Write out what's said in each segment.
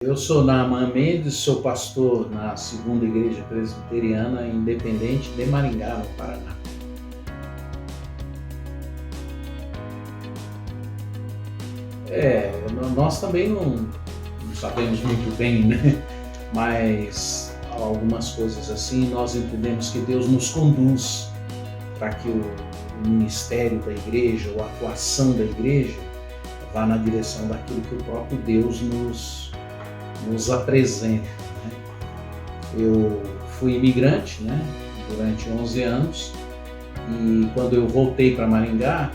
Eu sou Naaman Mendes, sou pastor na Segunda Igreja Presbiteriana Independente de Maringá, no Paraná. Nós também não sabemos muito bem, né? Mas algumas coisas assim, nós entendemos que Deus nos conduz para que o ministério da igreja, ou a atuação da igreja, vá na direção daquilo que o próprio Deus nos apresenta. Né? Eu fui imigrante, né, durante 11 anos, e quando eu voltei para Maringá,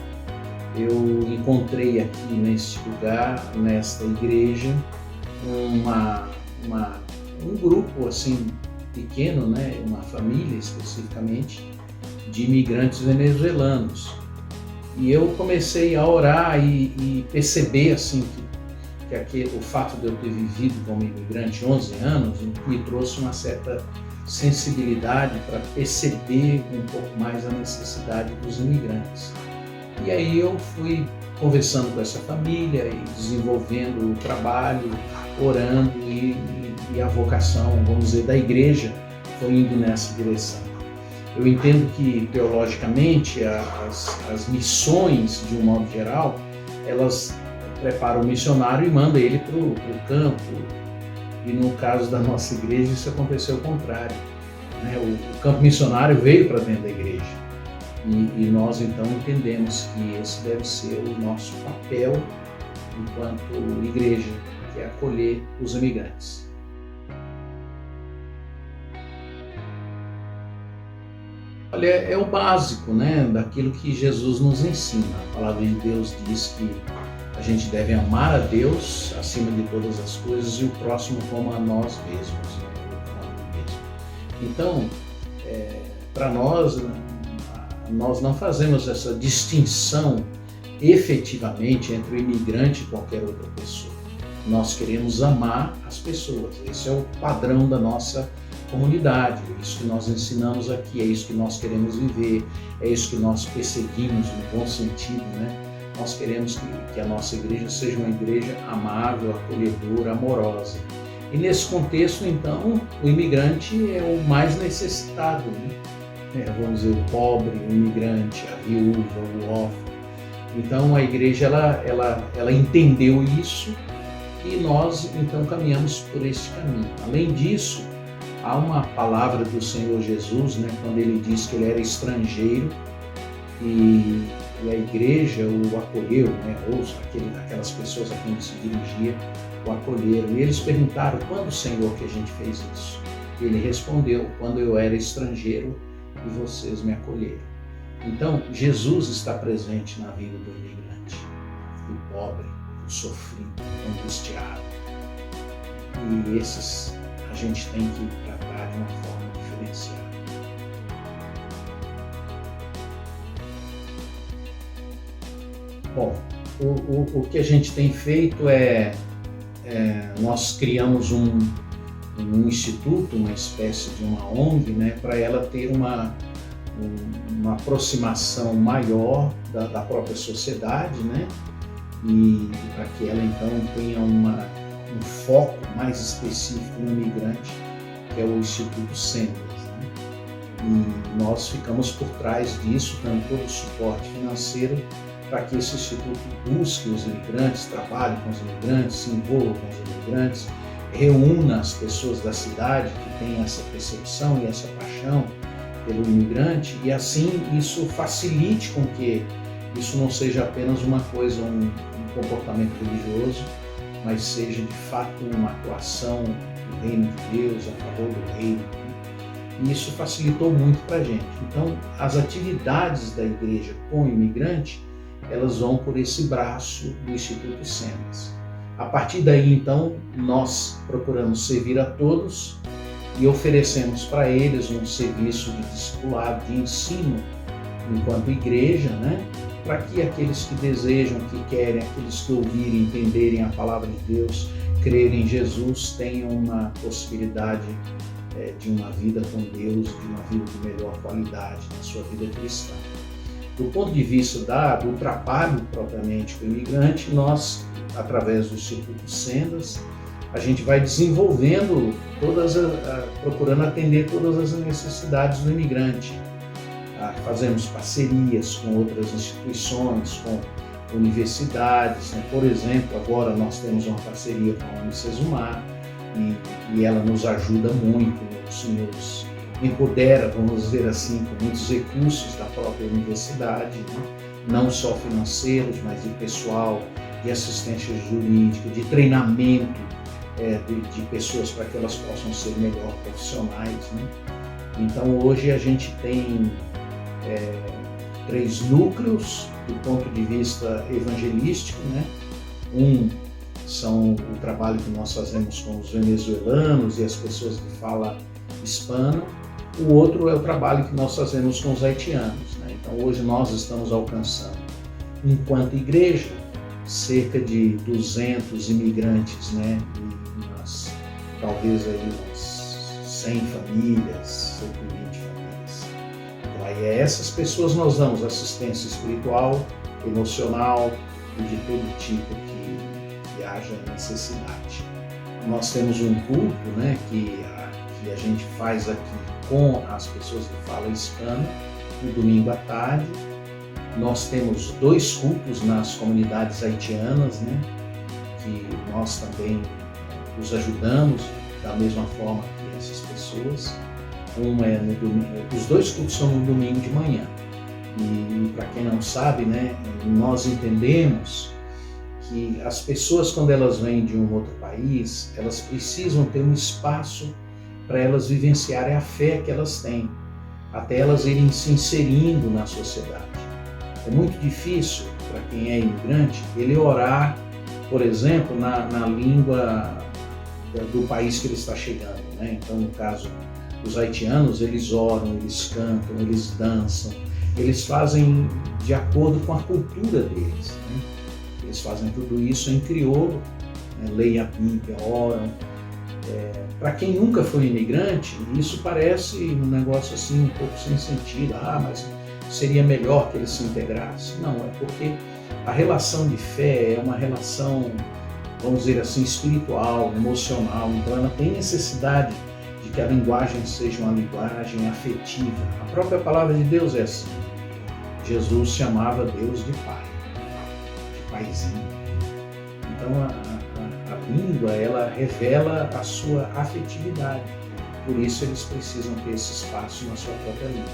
eu encontrei aqui neste lugar, nesta igreja, um grupo assim pequeno, né, uma família especificamente, de imigrantes venezuelanos. E eu comecei a orar e perceber assim que o fato de eu ter vivido como imigrante 11 anos me trouxe uma certa sensibilidade para perceber um pouco mais a necessidade dos imigrantes. E aí eu fui conversando com essa família e desenvolvendo o trabalho, orando e a vocação, vamos dizer, da igreja foi indo nessa direção. Eu entendo que, teologicamente, as missões, de um modo geral, elas preparam o missionário e mandam ele para o campo. E no caso da nossa igreja, isso aconteceu ao contrário. Né? O campo missionário veio para dentro da igreja. E nós, então, entendemos que esse deve ser o nosso papel enquanto igreja, que é acolher os imigrantes. Olha, é o básico, né, daquilo que Jesus nos ensina. A palavra de Deus diz que a gente deve amar a Deus acima de todas as coisas e o próximo como a nós mesmos, né? Então, para nós não fazemos essa distinção efetivamente entre o imigrante e qualquer outra pessoa. Nós queremos amar as pessoas. Esse é o padrão da nossa comunidade, é isso que nós ensinamos aqui, é isso que nós queremos viver, é isso que nós perseguimos no bom sentido, né? Nós queremos que a nossa igreja seja uma igreja amável, acolhedora, amorosa. E nesse contexto, então, o imigrante é o mais necessitado, né? Vamos dizer, o pobre, o imigrante, a viúva, o órfão. Então a igreja ela entendeu isso e nós então caminhamos por esse caminho. Além disso, há uma palavra do Senhor Jesus, né, quando ele diz que ele era estrangeiro e a igreja o acolheu, né, ou aquelas pessoas a quem ele se dirigia o acolheram. E eles perguntaram: quando, Senhor, que a gente fez isso? E ele respondeu: quando eu era estrangeiro e vocês me acolheram. Então, Jesus está presente na vida do imigrante, do pobre, do sofrido, do angustiado. E esses a gente tem que tratar de uma forma diferenciada. Bom, o que a gente tem feito nós criamos um instituto, uma espécie de uma ONG, né, para ela ter uma aproximação maior da própria sociedade, né, e para que ela então tenha um foco mais específico no imigrante, que é o Instituto Sendas, né? E nós ficamos por trás disso, dando todo o suporte financeiro para que esse instituto busque os imigrantes, trabalhe com os imigrantes, se envolva com os imigrantes, reúna as pessoas da cidade que têm essa percepção e essa paixão pelo imigrante, e assim isso facilite com que isso não seja apenas uma coisa, um comportamento religioso, mas seja de fato uma atuação do reino de Deus, a favor do reino. E isso facilitou muito para a gente. Então, as atividades da igreja com o imigrante, elas vão por esse braço do Instituto Sendas. A partir daí, então, nós procuramos servir a todos e oferecemos para eles um serviço de discipulado, de ensino, enquanto igreja, né? Para que aqueles que desejam, que querem, aqueles que ouvirem, entenderem a palavra de Deus, crerem em Jesus, tenham uma possibilidade de uma vida com Deus, de uma vida de melhor qualidade na sua vida cristã. Do ponto de vista do trabalho propriamente com o imigrante, nós, através do Instituto Sendas, a gente vai desenvolvendo procurando atender todas as necessidades do imigrante. Fazemos parcerias com outras instituições, com universidades, né? Por exemplo, agora nós temos uma parceria com a Unicesumar e ela nos ajuda muito, nos empodera, vamos dizer assim, com muitos recursos da própria universidade, né? Não só financeiros, mas de pessoal, de assistência jurídica, de treinamento de pessoas para que elas possam ser melhor profissionais, né? Então hoje a gente tem 3 núcleos do ponto de vista evangelístico, né? São o trabalho que nós fazemos com os venezuelanos e as pessoas de fala hispana. O outro é o trabalho que nós fazemos com os haitianos, né? Então hoje nós estamos alcançando, enquanto igreja, cerca de 200 imigrantes, né? Talvez aí umas 100 famílias, 120 famílias. Então aí a essas pessoas nós damos assistência espiritual, emocional e de todo tipo que haja necessidade. Nós temos um culto, né, que a gente faz aqui com as pessoas que falam hispano, no domingo à tarde. Nós temos 2 cultos nas comunidades haitianas, né, que nós também os ajudamos da mesma forma que essas pessoas. No domingo, os 2 cultos são no domingo de manhã. E para quem não sabe, né, nós entendemos que as pessoas, quando elas vêm de um outro país, elas precisam ter um espaço para elas vivenciarem a fé que elas têm, até elas irem se inserindo na sociedade. É muito difícil para quem é imigrante ele orar, por exemplo, na língua do país que ele está chegando, né? Então, no caso dos haitianos, eles oram, eles cantam, eles dançam, eles fazem de acordo com a cultura deles, né? Eles fazem tudo isso em crioulo, né? Leem a Bíblia, oram. Para quem nunca foi imigrante, isso parece um negócio assim um pouco sem sentido. Mas seria melhor que eles se integrassem. Não, é porque a relação de fé é uma relação, vamos dizer assim, espiritual, emocional. Então ela tem necessidade de que a linguagem seja uma linguagem afetiva. A própria palavra de Deus é assim. Jesus chamava Deus de Pai, de Paizinho. Então a língua, ela revela a sua afetividade. Por isso eles precisam ter esse espaço na sua própria língua.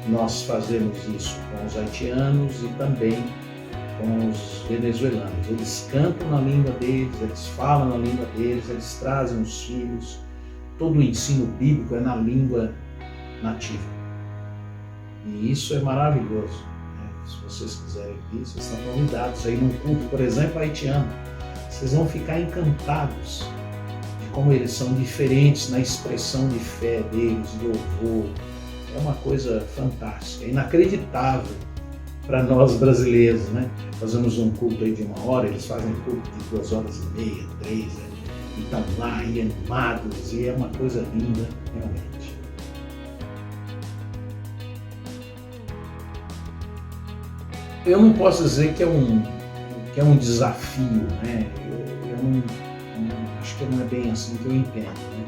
Nós fazemos isso com os haitianos e também com os venezuelanos. Eles cantam na língua deles, eles falam na língua deles, eles trazem os filhos. Todo o ensino bíblico é na língua nativa. E isso é maravilhoso, né? Se vocês quiserem vir, vocês estão convidados aí num culto, por exemplo, haitiano. Vocês vão ficar encantados de como eles são diferentes na expressão de fé deles, de louvor. É uma coisa fantástica, inacreditável para nós brasileiros, né? Fazemos um culto aí de 1 hora, eles fazem culto de 2 horas e meia, 3, né? E estão lá e animados, e é uma coisa linda, realmente. Eu não posso dizer que é um desafio, né? Eu não acho que não é bem assim que eu entendo, né?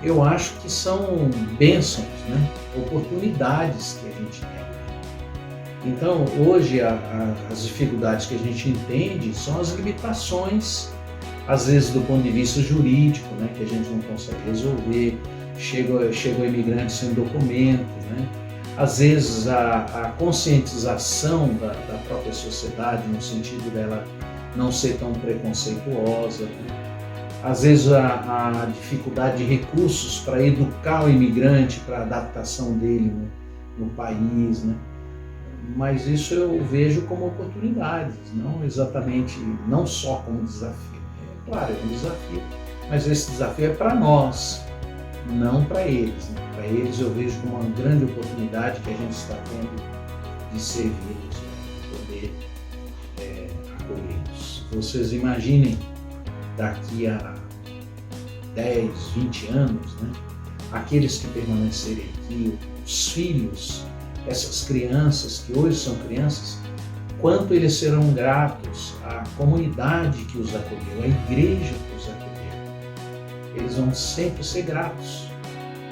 Eu acho que são bênçãos, né? Oportunidades que a gente tem. Então, hoje, as dificuldades que a gente entende são as limitações, às vezes do ponto de vista jurídico, né? Que a gente não consegue resolver, chega o imigrante sem documento, né? Às vezes a conscientização da própria sociedade, no sentido dela não ser tão preconceituosa, né? Às vezes a dificuldade de recursos para educar o imigrante, para a adaptação dele no país, né? Mas isso eu vejo como oportunidades, não só como desafio. Claro, é um desafio, mas esse desafio é para nós, não para eles, né? Para eles eu vejo como uma grande oportunidade que a gente está tendo de servi-los, né? De poder acolhê-los. Vocês imaginem daqui a 10, 20 anos, né? Aqueles que permanecerem aqui, os filhos, essas crianças que hoje são crianças, quanto eles serão gratos à comunidade que os acolheu, à igreja que os acolheu. eles vão sempre ser gratos,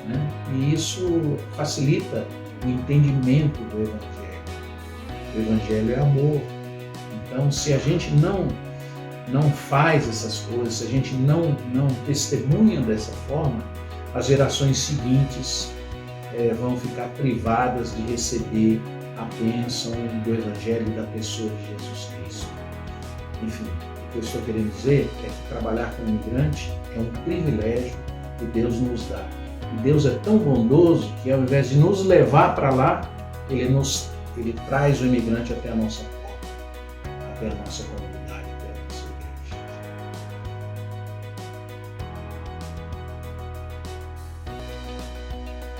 né? E isso facilita o entendimento do Evangelho. O Evangelho é amor. Então, se a gente não faz essas coisas, se a gente não testemunha dessa forma, as gerações seguintes vão ficar privadas de receber a bênção do Evangelho e da pessoa de Jesus Cristo. Enfim, o que eu estou querendo dizer é que trabalhar com o imigrante é um privilégio que Deus nos dá. E Deus é tão bondoso que, ao invés de nos levar para lá, Ele traz o imigrante até a nossa porta, até a nossa comunidade, até a nossa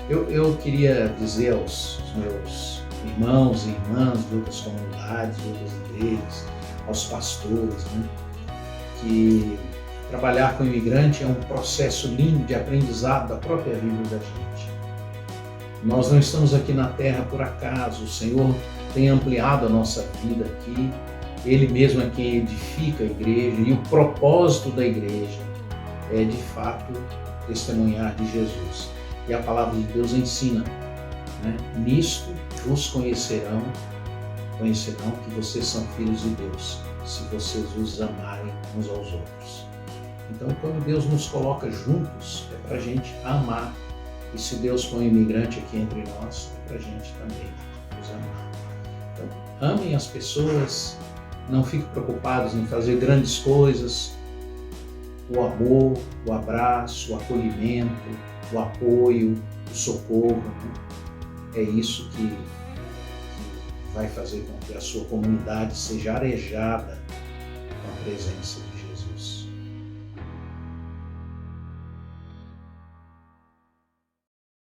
igreja. Eu queria dizer aos meus irmãos e irmãs de outras comunidades, de outras igrejas, aos pastores, né, que trabalhar com o imigrante é um processo lindo de aprendizado da própria vida da gente. Nós não estamos aqui na terra por acaso, o Senhor tem ampliado a nossa vida aqui, Ele mesmo é quem edifica a igreja, e o propósito da igreja é, de fato, testemunhar de Jesus. E a palavra de Deus ensina, né? Nisto vos conhecerão que vocês são filhos de Deus, se vocês os amarem uns aos outros. Então, quando Deus nos coloca juntos, é para a gente amar. E se Deus põe um imigrante aqui entre nós, é para a gente também nos amar. Então, amem as pessoas, não fiquem preocupados em fazer grandes coisas. O amor, o abraço, o acolhimento, o apoio, o socorro, né? É isso que vai fazer com que a sua comunidade seja arejada com a presença de